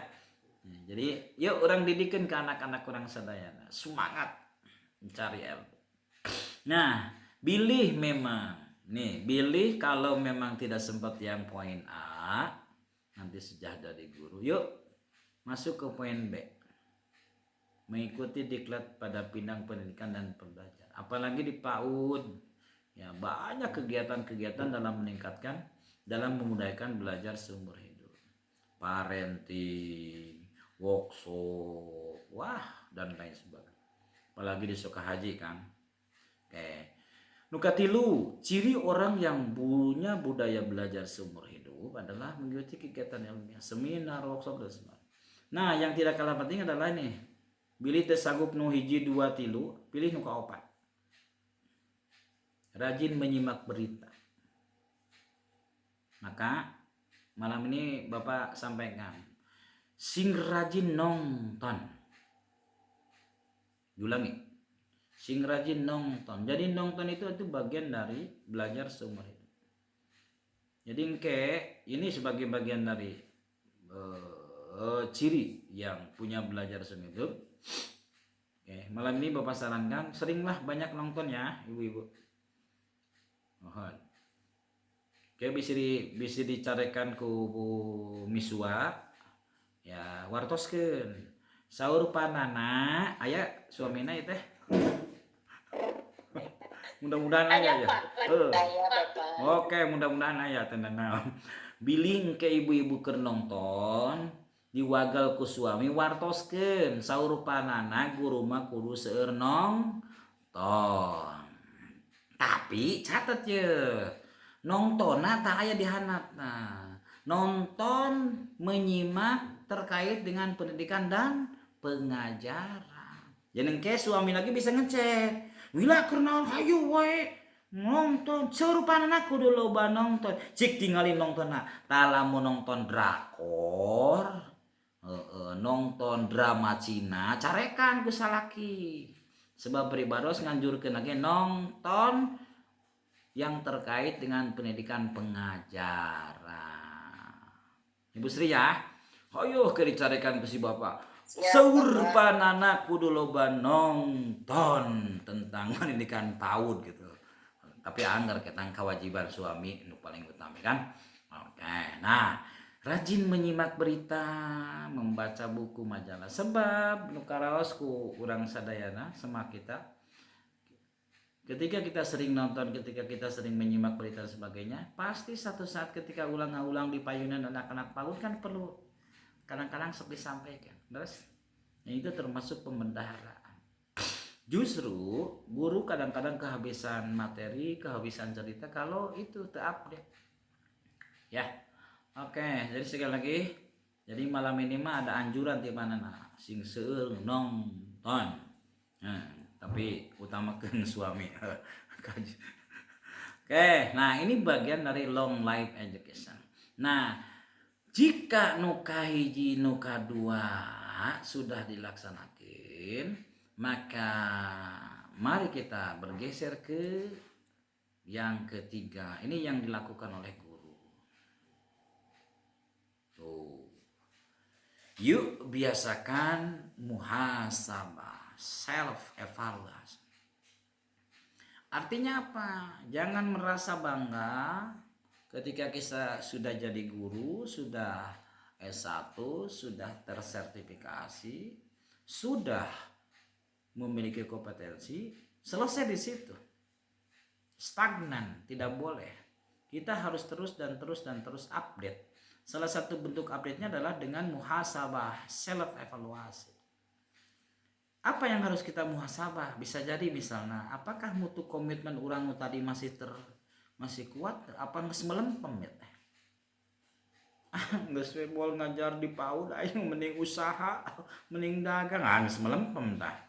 Jadi, yuk orang didikin ke anak-anak orang sadayana semangat mencari ilmu. Nah, pilih kalau memang tidak sempat yang poin A, nanti sudah jadi guru. Yuk masuk ke poin B. Mengikuti diklat pada bidang pendidikan dan pembelajaran. Apalagi di PAUD, ya banyak kegiatan-kegiatan dalam memudahkan belajar seumur hidup. Parenting, workshop, dan lain sebagainya. Apalagi di Sukahaji kan. Oke. Nukatilu, ciri orang yang punya budaya belajar seumur hidup adalah mengikuti kegiatan ilmiah, seminar, workshop dan sebagainya. Nah, yang tidak kalah penting adalah ini. Bilih teu sagup nu hiji dua tilu, pilih nu kaopat. Rajin menyimak berita. Maka malam ini Bapak sampaikan, sing rajin nonton. Diulangi, sing rajin nonton. Jadi nonton itu bagian dari belajar seumur hidup. Jadi ini sebagai bagian dari ciri yang punya belajar seumur hidup. Oke, malam ini Bapak sarankan seringlah banyak nonton ya ibu-ibu. Mohon. Oke, bisa dicarikan ku misua ya wartoskeun saur panana aya suamina ieu teh. Mudah-mudahan aya ya. Saya Bapak. Oke, mudah-mudahan aya tenan naon. Bilih ke ibu-ibu keur nonton diwagal ku suami wartoskeun saur panana guru mah kudu seueur nongton. Tapi catet ye, nongtonna tak aya di handapna. Nonton menyimak terkait dengan pendidikan dan pengajaran. Jadi ke suami lagi bisa ngecek. Wila keur naon hayu wae nonton seueur panana kudu loba nonton. Cik tinggalin nontonna. Tah lamun nonton drakor, nonton drama Cina carekan ku salaki. Sebab peribados nganjurkeun lagi nonton yang terkait dengan pendidikan pengajaran. Ibu Sri ya, hoyuh ke dicarikan ke si bapak. Seueur panana kudu loba nonton tentang pendidikan PAUD gitu. Tapi anggar ketang kewajiban suami nu paling utama kan. Oke, nah rajin menyimak berita, membaca buku majalah. Sebab nu karaos ku urang sadayana sama kita. Ketika kita sering nonton, ketika kita sering menyimak berita dan sebagainya, pasti satu saat ketika ulang-ulang di payunan anak-anak PAUD kan perlu kadang-kadang sok disampaikan. Terus itu termasuk pembendaharaan. Justru guru kadang-kadang kehabisan materi, kehabisan cerita kalau itu terupdate. Ya. Oke, jadi sekali lagi, jadi malam ini mah ada anjuran di mana nah, sing seueur nonton. Nah, tapi utamakan suami. Oke, nah ini bagian dari long life education. Nah, jika nuka hiji nuka dua sudah dilaksanakan, maka mari kita bergeser ke yang ketiga. Ini yang dilakukan oleh guru. Yuk biasakan muhasabah, self evaluasi. Artinya apa? Jangan merasa bangga ketika kita sudah jadi guru, sudah S1, sudah tersertifikasi, sudah memiliki kompetensi, selesai di situ. Stagnan, tidak boleh. Kita harus terus update. Salah satu bentuk update-nya adalah dengan muhasabah, self evaluasi. Apa yang harus kita muhasabah? Bisa jadi misalnya, apakah mutu komitmen orang tadi masih kuat? Apa geus melempem ya teh? Geus we moal ngajar di PAUD aing mending usaha, mending dagang, geus melempem tah.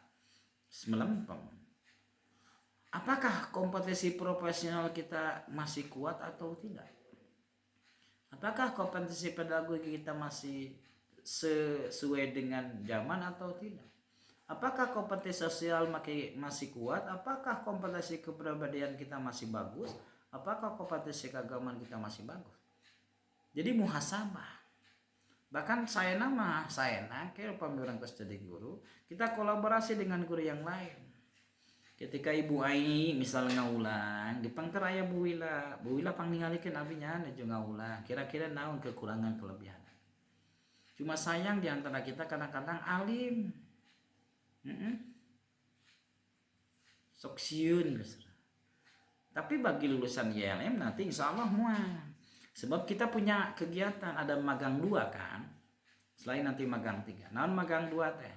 Melempem. Apakah kompetensi profesional kita masih kuat atau tidak? Apakah kompetensi pedagogi kita masih sesuai dengan zaman atau tidak? Apakah kompetensi sosial masih kuat? Apakah kompetensi kepribadian kita masih bagus? Apakah kompetensi keagamaan kita masih bagus? Jadi muhasabah. Bahkan saya kayak orang kelas jadi guru, kita kolaborasi dengan guru yang lain. Ketika Ibu Ai misalnya ngaulang, dipangker aya Bu Wila pangningalikeun abdi nya nu ngaulang. Kira-kira naon kekurangan kelebihan. Cuma sayang di antara kita kadang-kadang alim. Sok sieun. Tapi bagi lulusan YLM nanti insya Allah mual. Sebab kita punya kegiatan, ada magang 2 kan. Selain nanti magang 3. Naon magang 2 teh?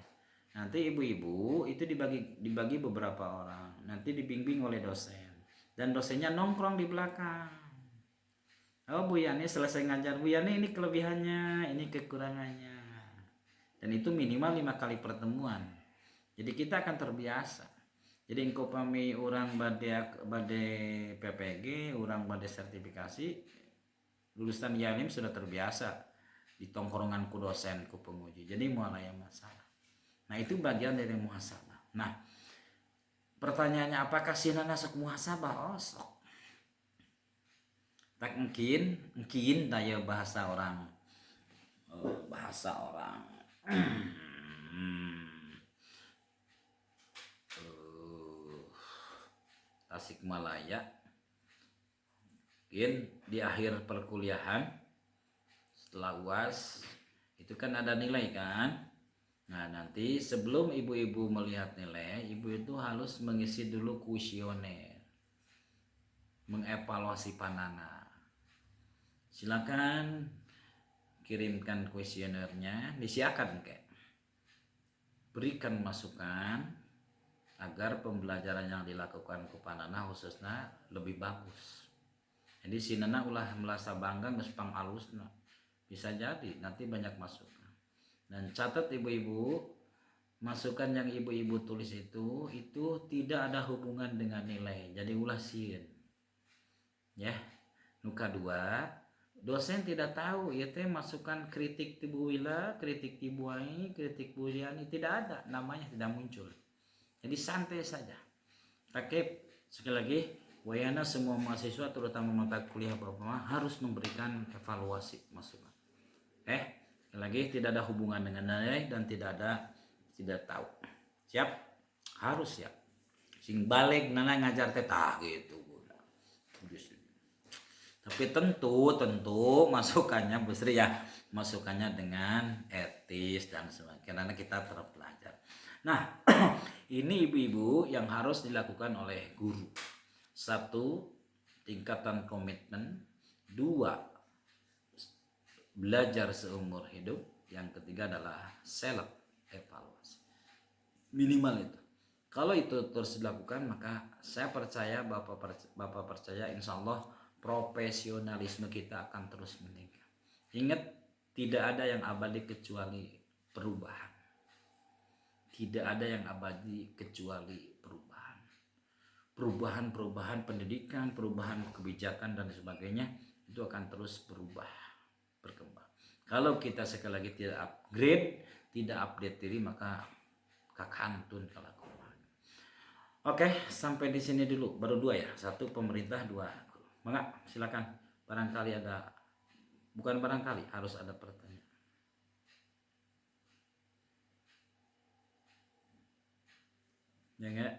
Nanti ibu-ibu itu dibagi beberapa orang. Nanti dibimbing oleh dosen. Dan dosennya nongkrong di belakang. Oh Bu Yani selesai ngajar, Bu Yani ini kelebihannya, ini kekurangannya. Dan itu minimal 5 kali pertemuan. Jadi kita akan terbiasa. Jadi engkau pami orang badai PPG, orang badai sertifikasi, lulusan IALIM sudah terbiasa di tongkrongan ku dosen ku penguji. Jadi mulai masalah. Nah itu bagian dari muhasabah. Nah pertanyaannya apakah sinana sok muhasabah? Oh sok. Tak mungkin daya bahasa orang Tasikmalaya mungkin di akhir perkuliahan setelah UAS itu kan ada nilai kan. Nah nanti sebelum ibu-ibu melihat nilai, ibu itu harus mengisi dulu kuesioner, mengevaluasi panana. Silakan kirimkan kuesionernya, disiakan kayak berikan masukan agar pembelajaran yang dilakukan ku panana khususnya lebih bagus. Jadi si nana ulah merasa bangga geus pangalusna. Bisa jadi nanti banyak masukan. Dan catat ibu-ibu, masukan yang ibu-ibu tulis itu tidak ada hubungan dengan nilai. Jadi ulah sieun. Ya. Nu kadua, dosen tidak tahu ya teh masukan kritik Ibu Wila, kritik Ibu Ai, kritik Bu Liani, tidak ada, namanya tidak muncul. Jadi santai saja. Takip sekali lagi, wayana semua mahasiswa terutama mata kuliah Bapak harus memberikan evaluasi masukan. Sekali lagi tidak ada hubungan dengan nilai dan tidak tahu. Siap? Harus siap. Sing balik nana ngajar teh tah gitu. Tapi tentu masukannya Busri ya, masukannya dengan etis dan sebagainya karena kita terpelajar. Nah, ini ibu-ibu yang harus dilakukan oleh guru. 1. Tingkatan komitmen. 2. Belajar seumur hidup. Yang ketiga adalah self evaluasi. Minimal itu. Kalau itu terus dilakukan, maka saya percaya Bapak percaya insya Allah profesionalisme kita akan terus meningkat. Ingat, tidak ada yang abadi kecuali perubahan. Tidak ada yang abadi kecuali perubahan. Perubahan pendidikan, perubahan kebijakan dan sebagainya itu akan terus berkembang. Kalau kita sekali lagi tidak upgrade, tidak update diri, maka kakantun kalakuan. Oke, sampai di sini dulu. Baru 2 ya. 1 pemerintah, 2 guru. Maka silakan. Barangkali ada, bukan barangkali, harus ada pertanyaan. Ya enggak?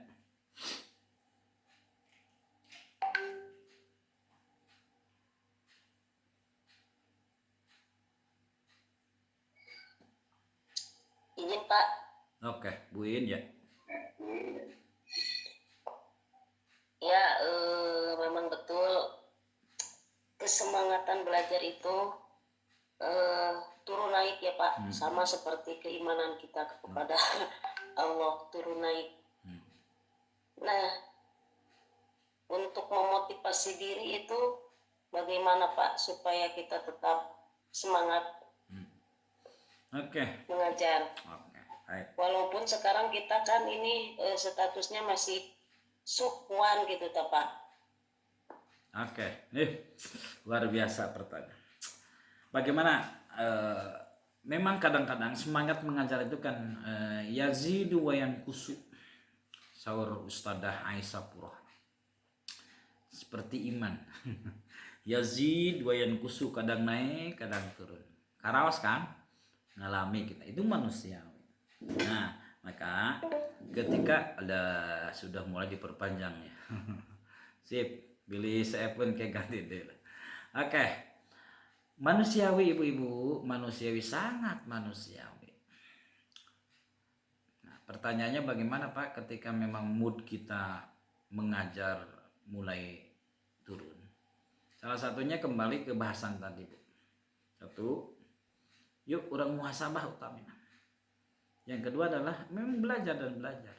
Izin Pak. Oke, Bu In ya. Ya, memang betul kesemangatan belajar itu turun naik ya Pak, sama seperti keimanan kita kepada Allah turun naik. Nah, untuk memotivasi diri itu bagaimana Pak supaya kita tetap semangat mengajar? Baik. Walaupun sekarang kita kan ini statusnya masih sukuan gitu Pak. Oke, nih luar biasa pertanyaan. Bagaimana? Memang kadang-kadang semangat mengajar itu kan yazidu wa yanqusu. Saur Ustadzah Aisyah Purah. Seperti iman. Yazid wa yanqusu, kadang naik, kadang turun. Karaos kan? Ngalami kita. Itu manusiawi. Nah, maka ketika sudah mulai diperpanjang ya. Sip, pilih saya pun kayak ganti deh. Oke. Manusiawi ibu-ibu, manusiawi, sangat manusiawi. Nah, pertanyaannya bagaimana Pak ketika memang mood kita mengajar mulai turun? Salah satunya kembali ke bahasan tadi Bu. 1, yuk orang muhasabah utamanya. Yang kedua adalah memang belajar dan belajar.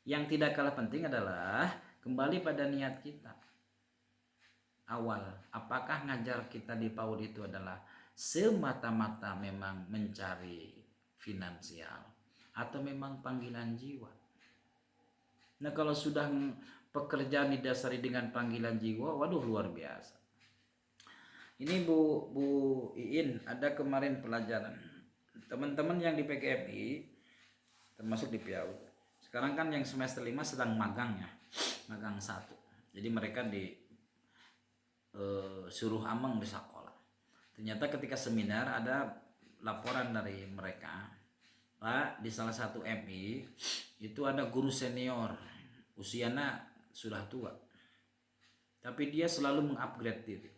Yang tidak kalah penting adalah kembali pada niat kita. Awal, apakah ngajar kita di PAUD itu adalah semata-mata memang mencari finansial atau memang panggilan jiwa? Nah kalau sudah pekerjaan didasari dengan panggilan jiwa, waduh luar biasa. Ini Bu Iin, ada kemarin pelajaran teman-teman yang di PGMI termasuk di PIAU. Sekarang kan yang semester 5 sedang magang ya, magang 1. Jadi mereka suruh ameng di sekolah. Ternyata ketika seminar ada laporan dari mereka, Pak, di salah satu MI itu ada guru senior, usianya sudah tua, tapi dia selalu mengupgrade diri.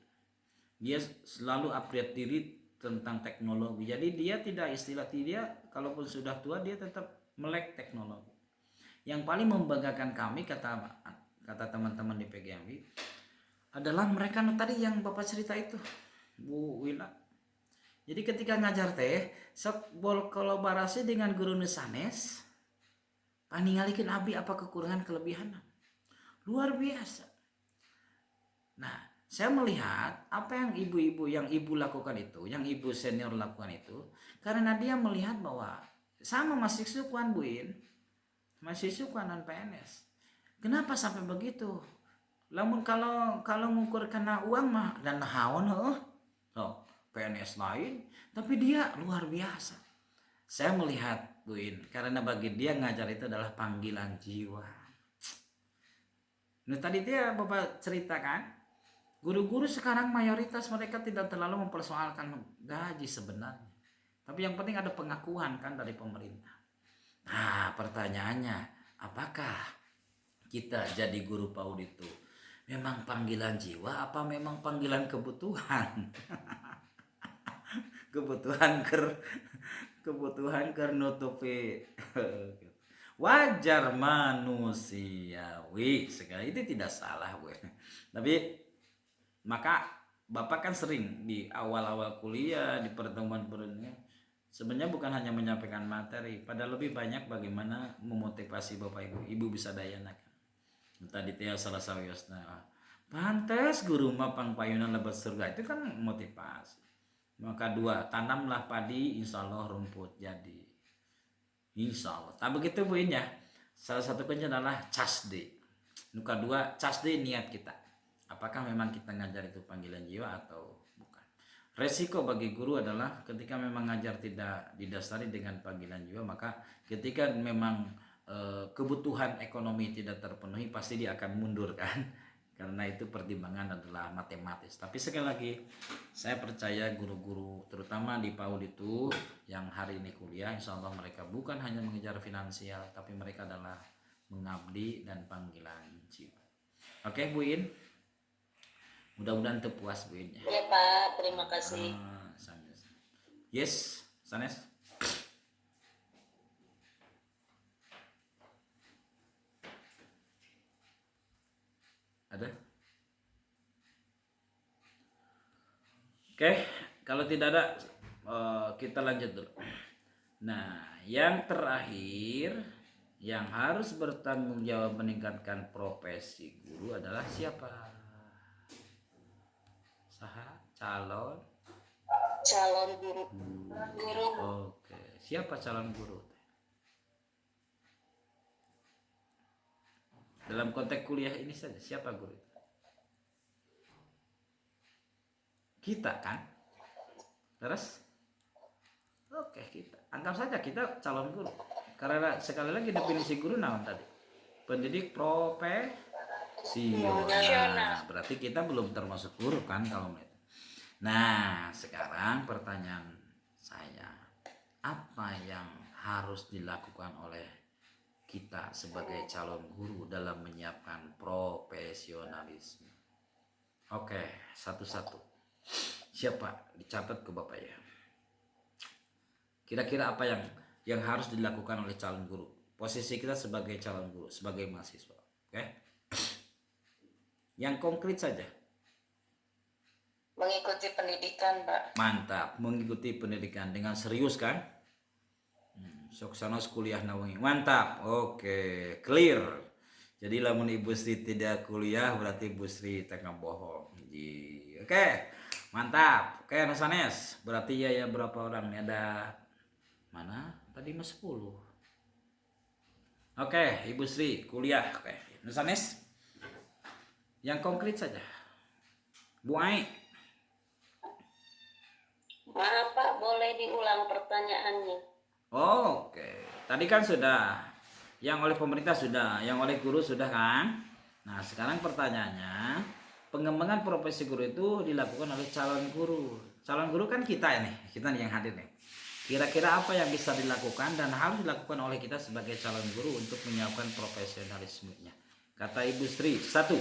Dia selalu upgrade diri tentang teknologi. Jadi dia tidak dia kalaupun sudah tua dia tetap melek teknologi. Yang paling membanggakan kami kata teman-teman di PGMI adalah mereka tadi yang Bapak cerita itu, Bu Wila. Jadi ketika ngajar teh sok kolaborasi dengan guru sanes, paningalikeun abdi apa kekurangan kelebihan. Luar biasa. Nah, saya melihat apa yang ibu lakukan itu, yang ibu senior lakukan itu, karena dia melihat bahwa sama masih sukuan Buin, masih sukuan non PNS. Kenapa sampai begitu? Lamun kalau ngukur kena uang mah dan nahaon so, PNS lain, tapi dia luar biasa. Saya melihat Buin, karena bagi dia ngajar itu adalah panggilan jiwa. Nah tadi dia Bapak ceritakan, guru-guru sekarang mayoritas mereka tidak terlalu mempersoalkan gaji sebenarnya. Tapi yang penting ada pengakuan kan dari pemerintah. Nah pertanyaannya, apakah kita jadi guru PAUD itu memang panggilan jiwa apa memang panggilan kebutuhan? kebutuhan nutupi wajar manusiawi sekali, itu tidak salah Bu. Tapi maka Bapak kan sering di awal-awal kuliah, di pertemuan-pertemuan, sebenarnya bukan hanya menyampaikan materi, pada lebih banyak bagaimana memotivasi Bapak Ibu bisa dayanakan. Tadi teh salah sawiosna pantes guru mah pangpayunan lebat surga, itu kan motivasi. Maka 2, tanamlah padi, insya Allah rumput jadi. Insya Allah. Nah begitu Bu ya. Salah satu kunci adalah casde. Nuka 2, casde niat kita. Apakah memang kita ngajar itu panggilan jiwa atau bukan? Resiko bagi guru adalah ketika memang ngajar tidak didasari dengan panggilan jiwa, maka ketika memang kebutuhan ekonomi tidak terpenuhi pasti dia akan mundur kan, karena itu pertimbangan adalah matematis. Tapi sekali lagi saya percaya guru-guru terutama di PAUD itu yang hari ini kuliah, insya Allah mereka bukan hanya mengejar finansial, tapi mereka adalah mengabdi dan panggilan jiwa. Oke Bu In, mudah-mudahan terpuas Bu In ya. Ya Pak, terima kasih. Sanes. Yes, Sanes. Ada? Oke, kalau tidak ada kita lanjut dulu. Nah, yang terakhir yang harus bertanggung jawab meningkatkan profesi guru adalah siapa? Saha? Calon Guru. Guru. Oke, siapa calon guru? Dalam konteks kuliah ini saja, siapa guru? Kita kan? Terus? Oke, kita. Anggap saja kita calon guru. Karena sekali lagi definisi guru naon tadi? Pendidik profesional. Berarti kita belum termasuk guru kan kalau itu. Nah, sekarang pertanyaan saya, apa yang harus dilakukan oleh kita sebagai calon guru dalam menyiapkan profesionalisme? Oke, satu-satu. Siapa? Dicatat ke Bapak ya. Kira-kira apa yang harus dilakukan oleh calon guru? Posisi kita sebagai calon guru, sebagai mahasiswa. Oke? Yang konkret saja. Mengikuti pendidikan, Pak. Mantap, mengikuti pendidikan dengan serius kan? Sok sanos kuliah nawangi. Mantap. Oke, clear. Jadi lamun Ibu Sri tidak kuliah berarti Ibu Sri tengah bohong. Oke. Mantap. Oke, Nusanes. Berarti ya berapa orang nih? Ada mana? Tadi mah 10. Oke, Ibu Sri, kuliah. Oke, Nusanes, yang konkret saja. Bu Ai, Maaf Pak, boleh diulang pertanyaannya? oke. Tadi kan sudah, yang oleh pemerintah sudah, yang oleh guru sudah kan? Nah, sekarang pertanyaannya, pengembangan profesi guru itu dilakukan oleh calon guru. Calon guru kan kita ini, kita nih yang hadir nih. Kira-kira apa yang bisa dilakukan dan harus dilakukan oleh kita sebagai calon guru untuk menyiapkan profesionalismenya? Kata Ibu Sri, satu,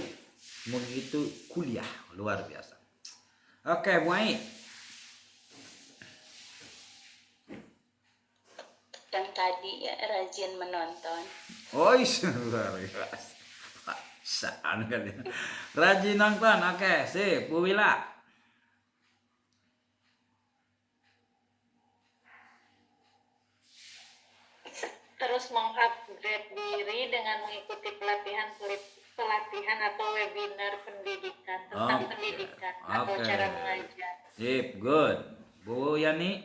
mengikuti kuliah luar biasa. Oke, Bu Ai. Yang tadi ya rajin menonton. Oh, luar biasa. Saan kan ya. Rajin nonton, oke, sip. Bu Wila. Terus mengupgrade diri dengan mengikuti pelatihan atau webinar pendidikan tentang Oke. pendidikan atau Oke. cara mengajar. Sip, good. Bu Yani.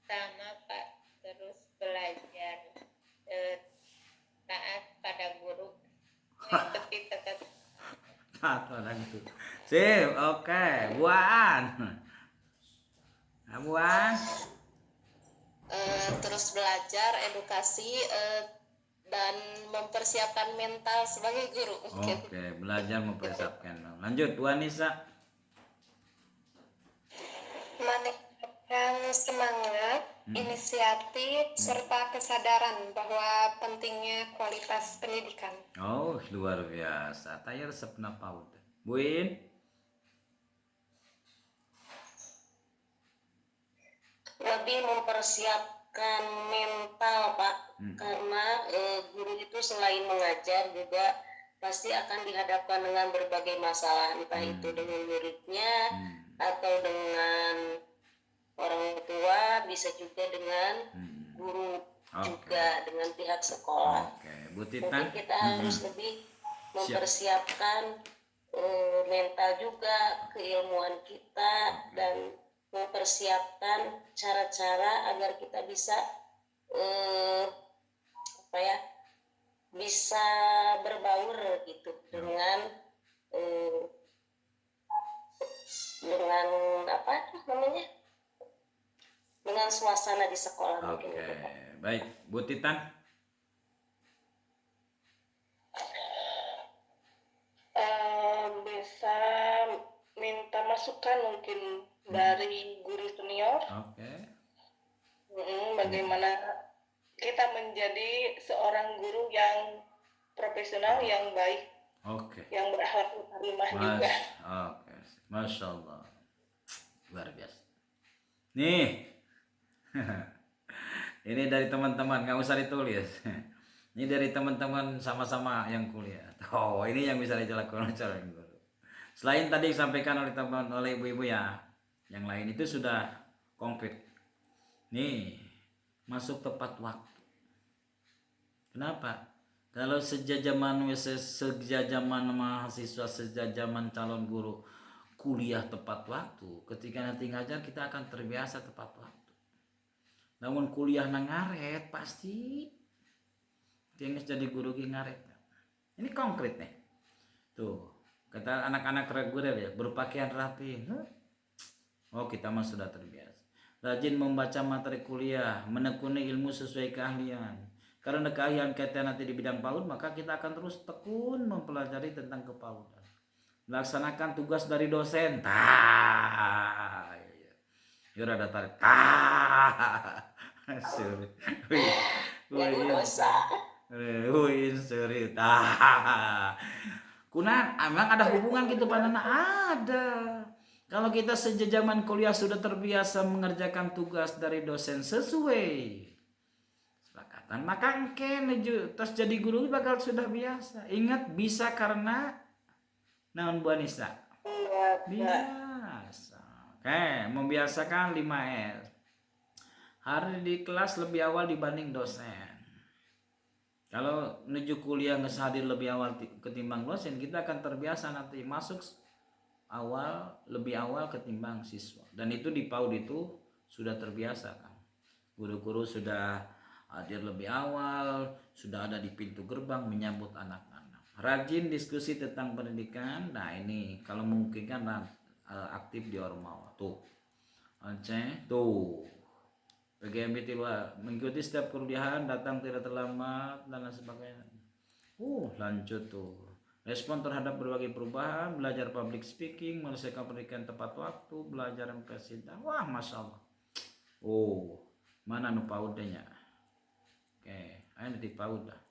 Sama Pak, terus belajar taat pada guru, mengikuti tata. Tato itu. Sip, oke. Bu Aan. Nah, Bu Aan. Terus belajar edukasi dan mempersiapkan mental sebagai guru. Oke, belajar mempersiapkan. Lanjut, Bu Anissa. Meningkatkan semangat, inisiatif, serta kesadaran bahwa pentingnya kualitas pendidikan. Oh, luar biasa. Tayar sepna paut. Bu In. Lebih mempersiapkan mental Pak, karena guru itu selain mengajar juga pasti akan dihadapkan dengan berbagai masalah, entah itu dengan muridnya atau dengan orang tua, bisa juga dengan guru, juga dengan pihak sekolah. Oke, Bu Titan. Mungkin kita harus lebih mempersiapkan mental juga, keilmuan kita, dan mempersiapkan cara-cara agar kita bisa bisa berbaur gitu dengan apa namanya, dengan suasana di sekolah. Oke, mungkin gitu. baik. Bu Titan. Bisa minta masukan mungkin dari guru senior. Oke. Bagaimana kita menjadi seorang guru yang profesional, yang baik, Oke. yang berakhlak karimah juga. Oke. Masya Allah. Luar biasa. Nih. Ini dari teman-teman, nggak usah ditulis. Ini dari teman-teman sama-sama yang kuliah. Oh, ini yang bisa dilakukan oleh calon guru. Selain tadi disampaikan oleh teman, oleh ibu-ibu ya, yang lain itu sudah konkret. Nih, masuk tepat waktu. Kenapa? Kalau sejajaman mahasiswa, sejajaman calon guru kuliah tepat waktu, ketika nanti ngajar kita akan terbiasa tepat waktu. Namun kuliah nang ngaret pasti tinggal jadi guru ki ngaret. Ini konkret nih. Tuh, kata anak-anak reguler ya, berpakaian rapi. Oh, kita mah sudah terbiasa. Rajin membaca materi kuliah, menekuni ilmu sesuai keahlian. Karena keahlian kita nanti di bidang PAUD, maka kita akan terus tekun mempelajari tentang kepaudan. Melaksanakan tugas dari dosen. Tah. Ya udah tarik. Tah. Sorry. Jadi dosa. Sorry. Tah. Kuna emang ada hubungan gitu panana? Ada. Kalau kita sejajaman kuliah sudah terbiasa mengerjakan tugas dari dosen sesuai kesepakatan, maka engke terus jadi guru bakal sudah biasa. Ingat, bisa karena naon Bu Anissa? Biasa. Oke, membiasakan 5S. Hari di kelas lebih awal dibanding dosen. Kalau menuju kuliah nggak hadir lebih awal ketimbang dosen, kita akan terbiasa nanti masuk awal, lebih awal ketimbang siswa. Dan itu di PAUD itu sudah terbiasa kan. Guru-guru sudah hadir lebih awal, sudah ada di pintu gerbang menyambut anak-anak. Rajin diskusi tentang pendidikan. Nah ini kalau mungkin kan aktif di Ormawa tuh. Aceh tuh. PGMB Tilwa mengikuti setiap kuliahan, datang tidak terlambat dan lain sebagainya. Lanjut tuh. Respon terhadap berbagai perubahan, belajar public speaking, menyelesaikan pendidikan tepat waktu, belajar presiden. Wah, masya Allah. Mana nu paudnya? Oke, ayo di paud dah.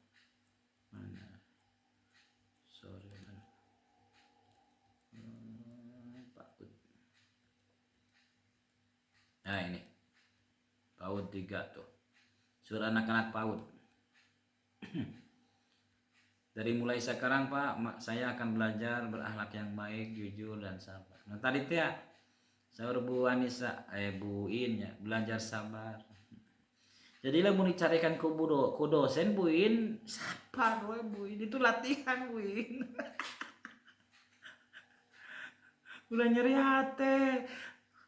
Mana? Sorry, mana? Paud. Nah ini, paud 3 tuh. Surat anak-anak paud. Dari mulai sekarang Pak, saya akan belajar berakhlak yang baik, jujur dan sabar. Nah tadi teh saya Bu Anissa, Bu In ya, belajar sabar. Jadilah mau dicarikan ku dosen Bu In, sabar we Bu In, itu latihan Bu In. Udah nyeri hati.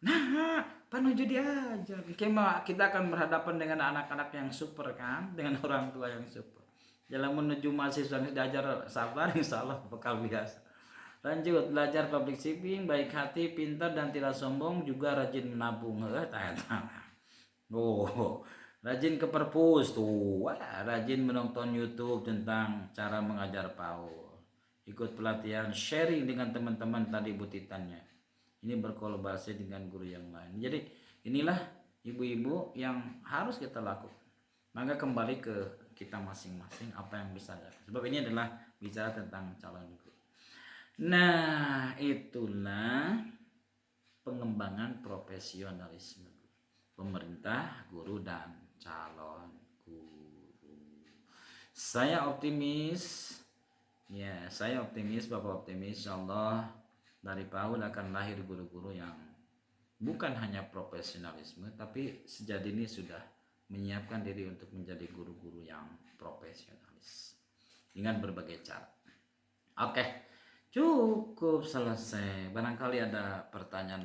Nah, panuju diajar. Kita akan berhadapan dengan anak-anak yang super kan, dengan orang tua yang super. Dalam menuju mahasiswa yang diajar sabar, insya Allah bakal biasa. Lanjut, belajar public speaking, baik hati, pintar dan tidak sombong, juga rajin menabung. Rajin ke perpus tuh, rajin menonton YouTube tentang cara mengajar PAUD. Ikut pelatihan, sharing dengan teman-teman tadi butitannya. Ini berkolaborasi dengan guru yang lain. Jadi inilah ibu-ibu yang harus kita lakukan. Maka kembali ke kita masing-masing apa yang bisa dilakukan. Sebab ini adalah bicara tentang calon guru. Nah, itulah pengembangan profesionalisme pemerintah, guru dan calon guru. Saya optimis. Ya, saya optimis, Bapak optimis. Insyaallah dari PAUD akan lahir guru-guru yang bukan hanya profesionalisme, tapi sejak dini sudah menyiapkan diri untuk menjadi guru-guru yang profesionalis dengan berbagai cara. Oke, cukup selesai. Barangkali ada pertanyaan